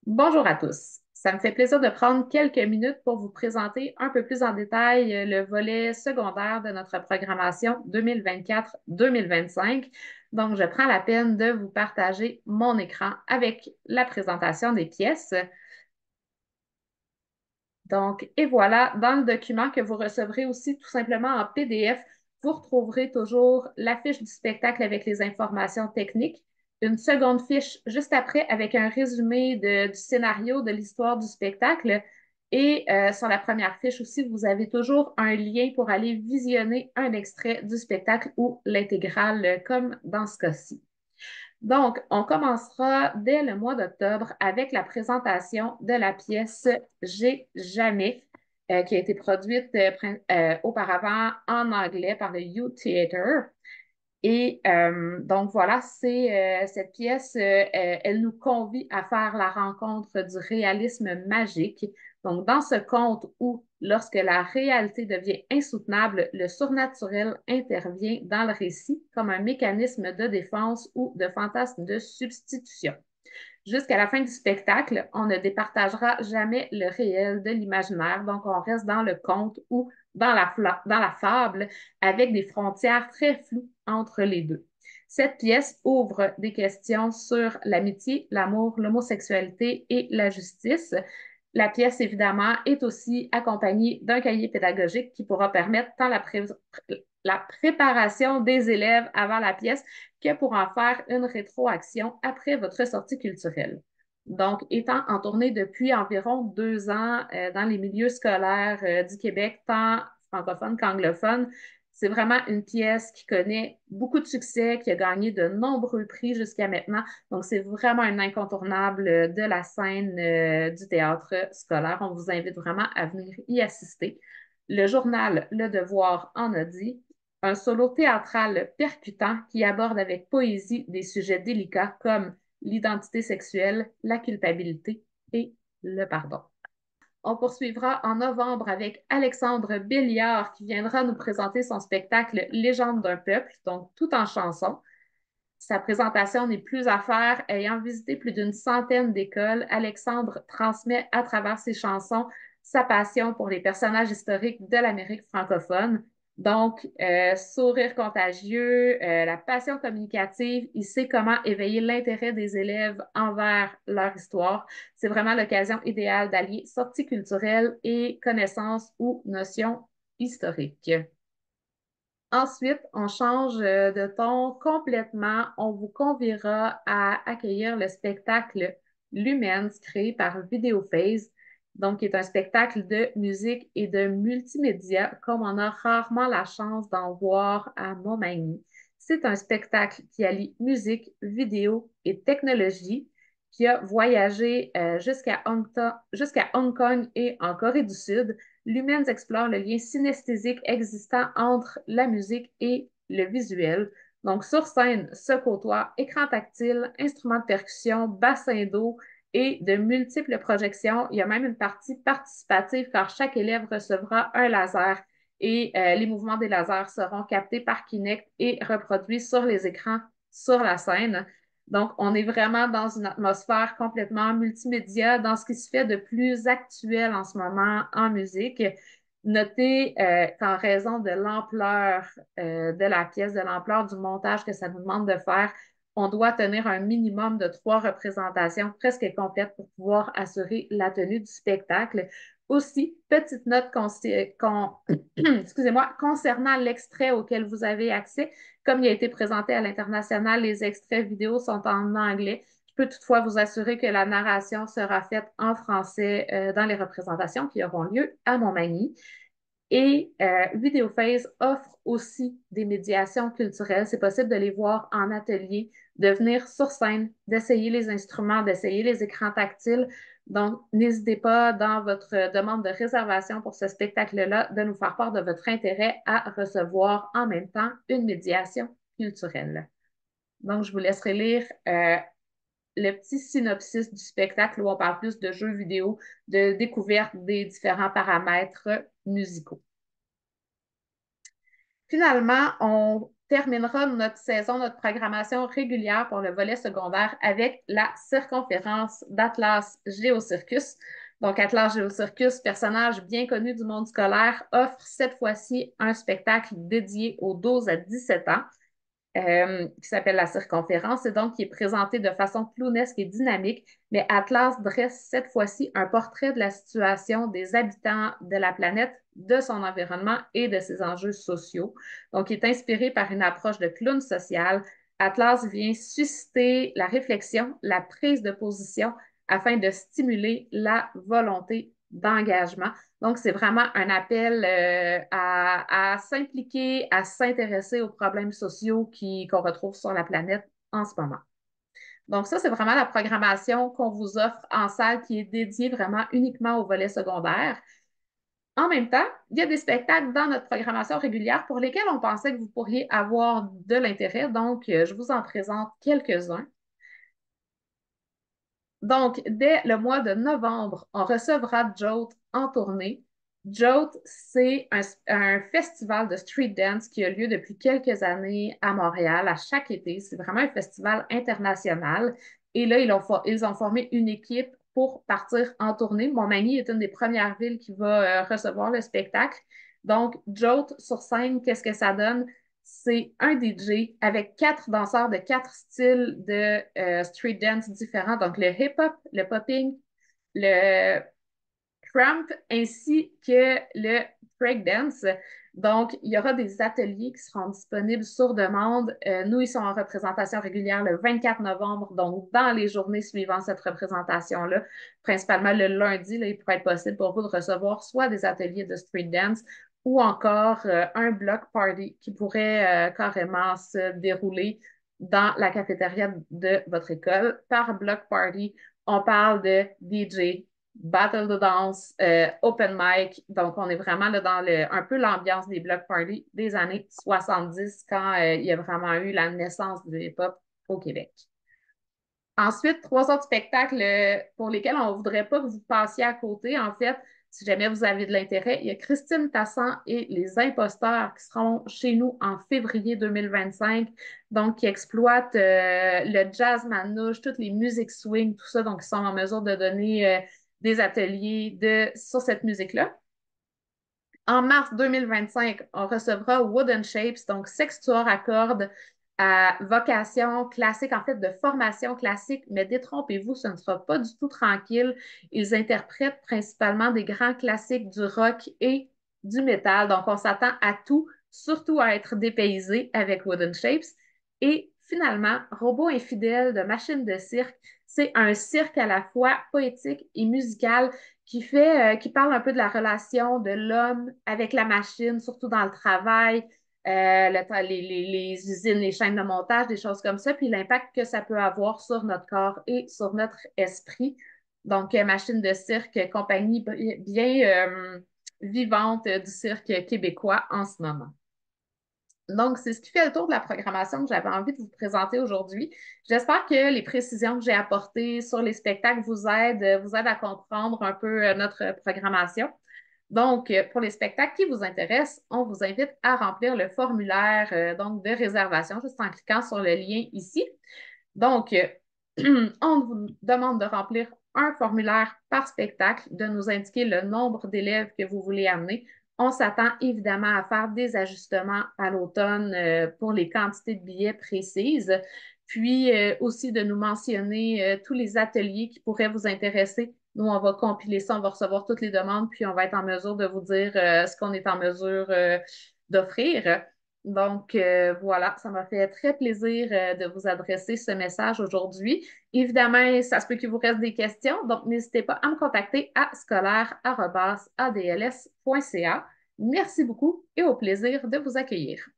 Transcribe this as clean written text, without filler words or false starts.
Bonjour à tous. Ça me fait plaisir de prendre quelques minutes pour vous présenter un peu plus en détail le volet secondaire de notre programmation 2024-2025. Donc, je prends la peine de vous partager mon écran avec la présentation des pièces. Donc, et voilà, dans le document que vous recevrez aussi tout simplement en PDF, vous retrouverez toujours la fiche du spectacle avec les informations techniques, une seconde fiche juste après avec un résumé du scénario, de l'histoire du spectacle. Et sur la première fiche aussi, vous avez toujours un lien pour aller visionner un extrait du spectacle ou l'intégrale, comme dans ce cas-ci. Donc, on commencera dès le mois d'octobre avec la présentation de la pièce J'ai jamais, qui a été produite auparavant en anglais par le You Theatre. Et donc voilà, cette pièce, elle nous convie à faire la rencontre du réalisme magique. Donc dans ce conte où, lorsque la réalité devient insoutenable, le surnaturel intervient dans le récit comme un mécanisme de défense ou de fantasme de substitution. Jusqu'à la fin du spectacle, on ne départagera jamais le réel de l'imaginaire, donc on reste dans le conte ou dans la fable avec des frontières très floues entre les deux. Cette pièce ouvre des questions sur l'amitié, l'amour, l'homosexualité et la justice. La pièce, évidemment, est aussi accompagnée d'un cahier pédagogique qui pourra permettre tant la préparation des élèves avant la pièce que pour en faire une rétroaction après votre sortie culturelle. Donc, étant en tournée depuis environ 2 ans dans les milieux scolaires du Québec, tant francophones qu'anglophones, c'est vraiment une pièce qui connaît beaucoup de succès, qui a gagné de nombreux prix jusqu'à maintenant. Donc, c'est vraiment un incontournable de la scène du théâtre scolaire. On vous invite vraiment à venir y assister. Le journal Le Devoir en a dit, un solo théâtral percutant qui aborde avec poésie des sujets délicats comme l'identité sexuelle, la culpabilité et le pardon. On poursuivra en novembre avec Alexandre Béliard qui viendra nous présenter son spectacle Légende d'un peuple, donc tout en chanson. Sa présentation n'est plus à faire. Ayant visité plus d'une centaine d'écoles, Alexandre transmet à travers ses chansons sa passion pour les personnages historiques de l'Amérique francophone. Donc, sourire contagieux, la passion communicative, il sait comment éveiller l'intérêt des élèves envers leur histoire. C'est vraiment l'occasion idéale d'allier sortie culturelle et connaissances ou notions historiques. Ensuite, on change de ton complètement. On vous conviera à accueillir le spectacle Lumens créé par Vidéophase, donc qui est un spectacle de musique et de multimédia comme on a rarement la chance d'en voir à Montmagny. C'est un spectacle qui allie musique, vidéo et technologie, qui a voyagé jusqu'à Hong Kong et en Corée du Sud. Lumens explore le lien synesthésique existant entre la musique et le visuel. Donc, sur scène se côtoient écran tactile, instruments de percussion, bassin d'eau et de multiples projections. Il y a même une partie participative car chaque élève recevra un laser et les mouvements des lasers seront captés par Kinect et reproduits sur les écrans sur la scène. Donc, on est vraiment dans une atmosphère complètement multimédia, dans ce qui se fait de plus actuel en ce moment en musique. Notez qu'en raison de l'ampleur de la pièce, de l'ampleur du montage que ça nous demande de faire, on doit tenir un minimum de 3 représentations presque complètes pour pouvoir assurer la tenue du spectacle. Aussi, petite note excusez-moi, concernant l'extrait auquel vous avez accès, comme il a été présenté à l'international, les extraits vidéo sont en anglais. Je peux toutefois vous assurer que la narration sera faite en français dans les représentations qui auront lieu à Montmagny. Et Vidéophase offre aussi des médiations culturelles. C'est possible de les voir en atelier, de venir sur scène, d'essayer les instruments, d'essayer les écrans tactiles. Donc, n'hésitez pas dans votre demande de réservation pour ce spectacle-là de nous faire part de votre intérêt à recevoir en même temps une médiation culturelle. Donc, je vous laisserai lire le petit synopsis du spectacle où on parle plus de jeux vidéo, de découverte des différents paramètres musicaux. Finalement, on terminera notre saison, notre programmation régulière pour le volet secondaire avec la circonférence d'Atlas Géocircus. Donc, Atlas Géocircus, personnage bien connu du monde scolaire, offre cette fois-ci un spectacle dédié aux 12 à 17 ans qui s'appelle la circonférence et donc qui est présenté de façon clownesque et dynamique. Mais Atlas dresse cette fois-ci un portrait de la situation des habitants de la planète, de son environnement et de ses enjeux sociaux. Donc, il est inspiré par une approche de clown social. Atlas vient susciter la réflexion, la prise de position afin de stimuler la volonté d'engagement. Donc, c'est vraiment un appel à s'impliquer, à s'intéresser aux problèmes sociaux qu'on retrouve sur la planète en ce moment. Donc, ça, c'est vraiment la programmation qu'on vous offre en salle qui est dédiée vraiment uniquement au volet secondaire. En même temps, il y a des spectacles dans notre programmation régulière pour lesquels on pensait que vous pourriez avoir de l'intérêt. Donc, je vous en présente quelques-uns. Donc, dès le mois de novembre, on recevra Jolt en tournée. Jolt, c'est un festival de street dance qui a lieu depuis quelques années à Montréal, à chaque été. C'est vraiment un festival international. Et là, ils ont formé une équipe pour partir en tournée. Montmagny est une des premières villes qui va recevoir le spectacle. Donc, Jolt sur scène, qu'est-ce que ça donne? C'est un DJ avec 4 danseurs de 4 styles de street dance différents, donc le hip-hop, le popping, le cramp ainsi que le breakdance. Donc, il y aura des ateliers qui seront disponibles sur demande. Nous, ils sont en représentation régulière le 24 novembre, donc dans les journées suivant cette représentation-là, principalement le lundi, là, il pourrait être possible pour vous de recevoir soit des ateliers de street dance ou encore un block party qui pourrait carrément se dérouler dans la cafétéria de votre école. Par block party, on parle de DJ, battle de danse, open mic. Donc, on est vraiment là dans un peu l'ambiance des block parties des années 70 quand il y a vraiment eu la naissance du hip-hop au Québec. Ensuite, 3 autres spectacles pour lesquels on ne voudrait pas que vous passiez à côté. En fait, si jamais vous avez de l'intérêt, il y a Christine Tassan et les Imposteurs qui seront chez nous en février 2025, donc qui exploitent le jazz manouche, toutes les musiques swing, tout ça, donc ils sont en mesure de donner des ateliers sur cette musique-là. En mars 2025, on recevra Wooden Shapes, donc sextuor à cordes à vocation classique, en fait de formation classique, mais détrompez-vous, ce ne sera pas du tout tranquille. Ils interprètent principalement des grands classiques du rock et du métal, donc on s'attend à tout, surtout à être dépaysé avec Wooden Shapes. Et finalement, Robot infidèle de Machine de cirque, c'est un cirque à la fois poétique et musical qui parle un peu de la relation de l'homme avec la machine, surtout dans le travail, les usines, les chaînes de montage, des choses comme ça, puis l'impact que ça peut avoir sur notre corps et sur notre esprit. Donc, Machine de cirque, compagnie bien vivante du cirque québécois en ce moment. Donc, c'est ce qui fait le tour de la programmation que j'avais envie de vous présenter aujourd'hui. J'espère que les précisions que j'ai apportées sur les spectacles vous aident à comprendre un peu notre programmation. Donc, pour les spectacles qui vous intéressent, on vous invite à remplir le formulaire donc de réservation juste en cliquant sur le lien ici. Donc, on vous demande de remplir un formulaire par spectacle, de nous indiquer le nombre d'élèves que vous voulez amener. On s'attend évidemment à faire des ajustements à l'automne pour les quantités de billets précises, puis aussi de nous mentionner tous les ateliers qui pourraient vous intéresser. Nous, on va compiler ça, on va recevoir toutes les demandes, puis on va être en mesure de vous dire ce qu'on est en mesure d'offrir. Donc, voilà, ça m'a fait très plaisir de vous adresser ce message aujourd'hui. Évidemment, ça se peut qu'il vous reste des questions, donc n'hésitez pas à me contacter à scolaire@adls.ca. Merci beaucoup et au plaisir de vous accueillir.